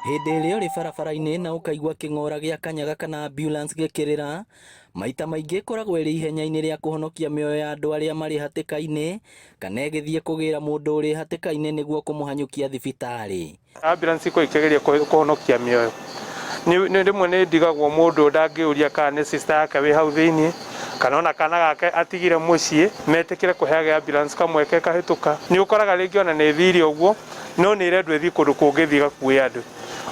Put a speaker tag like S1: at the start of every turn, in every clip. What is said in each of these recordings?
S1: Hĩndĩ ĩrĩa ũrĩ barabara-inĩ na ũkaigua kĩng'ora gĩa kanyaga kana ambulance gĩkĩrĩra, maita maingĩ ĩkoragwo ĩrĩ ihenya-inĩ rĩa kũhonokia mĩoyo ya andũ arĩa marĩ hatĩka-inĩ, kana ĩgĩthiĩ kũgĩra mũndũ ũrĩ hatĩka-inĩ nĩguo kũmũhanyũkia thibitarĩ.
S2: Ambulance ĩkoragwo ĩkĩgeria kũhonokia mĩoyo. Rĩmwe nĩ ndigagwo mũndũ ndangĩũria kana nĩ sister yake wĩ hau thĩinĩ, kana ona kana gake atigire mũciĩ, metĩkĩre kũheage ambulance kamweke kahĩtũka. Nĩ ũkoraga rĩngĩ ona nĩ thire ũguo, no nĩ ĩrendwo ĩthiĩ kũndũ kũngĩ ĩthiĩ ĩgakuĩ andũ.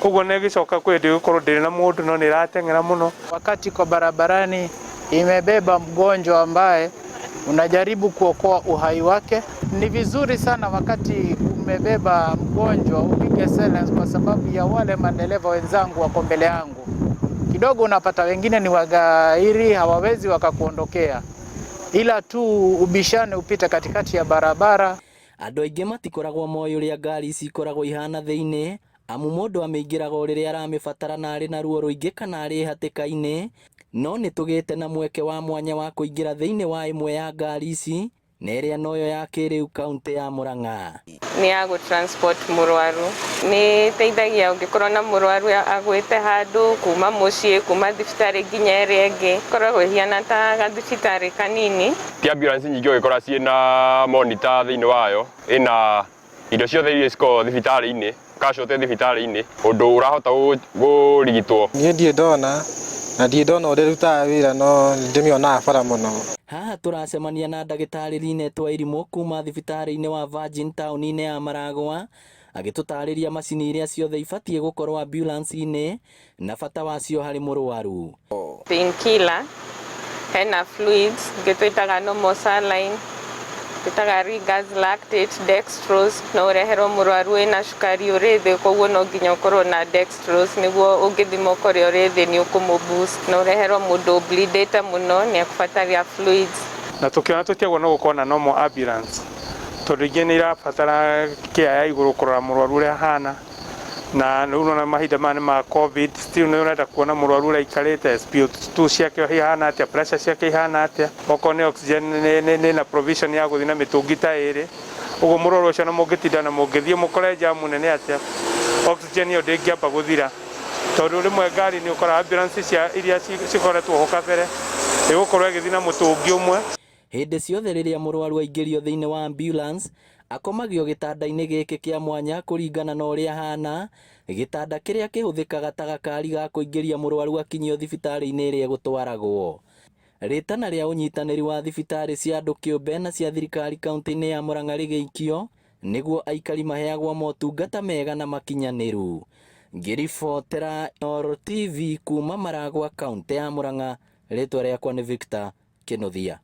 S2: Ũguo nĩ ĩgĩcoka kwendwo gũkorwo ndĩrĩ na mũndũ no nĩ ĩrateng'era mũno.
S3: Wakati kwa barabarani imebeba mgonjwa ambaye unajaribu kuokoa uhai wake, ni vizuri sana wakati umebeba mgonjwa upige silence, kwa sababu ya wale madereva wenzangu wako mbele yangu. Kidogo unapata wengine ni wagairi, hawawezi wakakuondokea, ila tu ubishane upite katikati ya barabara.
S1: Andũ aingĩ matikoragwo moĩ ũrĩa ngari ici ikoragwo ihana thĩinĩ, amu mũndũ amĩingĩraga o rĩrĩa aramĩbatara na arĩ na ruo rũingĩ kana arĩ hatĩka-inĩ, no nĩ tũgĩte na mweke wa mwanya wa kũingĩra thĩinĩ wa ĩmwe ya ngari ici, na ĩrĩa noyo ya kĩrĩu kaũntĩ ya Mũrang'a.
S4: Nĩ ya gũ-transport mũrwaru. Nĩ teithagia ũngĩkorwo na mũrwaru agwĩte handũ, kuma mũciĩ, kuma thibitarĩ nginya ĩrĩa ĩngĩ. Koragwo ĩhiana ta gathibitarĩ kanini.
S5: Ti ambulance nyingĩ ũgĩkora ciĩna monitor thĩinĩ wayo, ĩna indo ciothe iria cikoragwo thibitarĩ-inĩ, casualty thibitarĩ-inĩ, ũndũ ũrahota kũrigitwo.
S6: Niĩ ndirĩ ndona na ndirĩ ndona ũrĩa ĩrutaga wĩra, no ndĩmĩonaga bara mũno.
S1: Haha tũracemania na ndagĩtarĩ Linet Wairimũ kuma thibitarĩ-inĩ wa Virgin taũni-inĩ ya Maragwa, agĩtũtarĩria macini iria ciothe ibatiĩ gũkorwo ambulance-inĩ na bata wacio harĩ mũrwaru.
S4: Painkiller, hena fluids, ingĩ twĩtaga normal saline, twĩtaga Rigas, lactate, dextrose, no ũreherwo mũrwaru wĩna cukari ũrĩ thĩ, koguo no nginya ũkorwo na dextrose nĩguo ũngĩthima ũkore ũrĩ thĩ nĩ ũkũmũ-boost. No ũreherwo mũndũ bleedĩte mũno nĩ ekũbatara fluids.
S2: Na tũkĩona tũtiagwo no gũkorwo na normal ambulance, tondũ ingĩ nĩ irabatara care ya igũrũ kũrora mũrwaru ũrĩa ahana, na rĩu na mahinda maya nĩ ma COVID, still nĩ ũrenda kuona mũrwaru ũrĩa aikarĩte, SpO2 ciake ihana atĩa, pressure ciake ihana atĩa, okorwo nĩ oxygen nĩ na provision ya gũthiĩ na mĩtũngi ta ĩrĩ. Ũguo mũrwaru ũcio na mũngĩtinda na mũngĩthiĩ mũkore jamu nene atĩa, oxygen ĩyo ndĩngĩamba gũthira, tondũ rĩmwe ngari nĩ ũkoraga ambulance iria cikoretwo ho kabere ĩgũkorwo ĩgĩthiĩ na mũtũngi ũmwe.
S1: Hĩndĩ ciothe rĩrĩa mũrwaru aingĩrio thĩinĩ wa ambulance, akomagio gĩtanda-inĩ gĩkĩ kĩa mwanya kũringana na ũrĩa ahana, gĩtanda kĩrĩa kĩhũthĩkaga ta gakari ga kũingĩria mũrwaru akinyio thibitarĩ-inĩ ĩrĩa egũtwaragwo. Rĩtana rĩa ũnyitanĩri wa thibitarĩ cia andũ kĩũmbe na cia thirikari kaũntĩ-inĩ ya Mũrang'a rĩgĩikio, nĩguo aikari maheagwo motungata mega na makinyanĩru. Ngĩribotera Inooro TV kuma Maragwa kaũntĩ ya Mũrang'a, rĩtwa rĩakwa nĩ Victor Kĩnuthia.